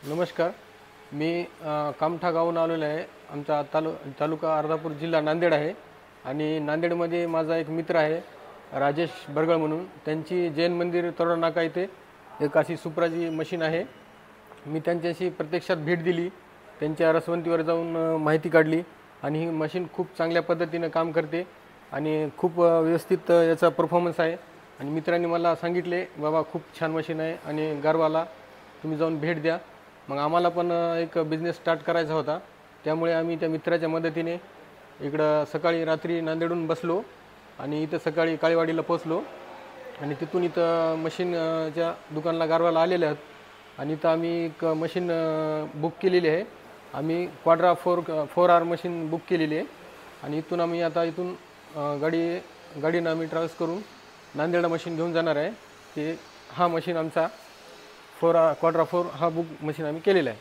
नमस्कार. मी कामठा गावून आलेलो आहे. आमचा तालुका अर्धापूर जिल्हा नांदेड आहे आणि नांदेडमध्ये माझा एक मित्र आहे राजेश बरगळ म्हणून. त्यांची जैन मंदिर तरोडा नाका इथे एक अशी सुप्राची मशीन आहे. मी त्यांच्याशी प्रत्यक्षात भेट दिली, त्यांच्या रसवंतीवर जाऊन माहिती काढली आणि ही मशीन खूप चांगल्या पद्धतीनं काम करते आणि खूप व्यवस्थित याचा परफॉर्मन्स आहे. आणि मित्रांनी मला सांगितले, बाबा खूप छान मशीन आहे आणि गारवाला तुम्ही जाऊन भेट द्या. मग आम्हाला पण एक बिझनेस स्टार्ट करायचा होता, त्यामुळे आम्ही त्या मित्राच्या मदतीने इकडं सकाळी रात्री नांदेडून बसलो आणि इथं सकाळी काळेवाडीला पोचलो आणि तिथून इथं मशीनच्या दुकानाला गारवाला आलेले आहोत. आणि इथं आम्ही एक मशीन बुक केलेली आहे. आम्ही क्वाड्रा 4R मशीन बुक केलेली आहे आणि इथून आम्ही आता इथून गाडीनं आम्ही ट्रॅव्हल्स करून नांदेडला मशीन घेऊन जाणार आहे. ते हा मशीन आमचा क्वाड्रा 4 हा बुक मशीन आम्ही केलेला आहे.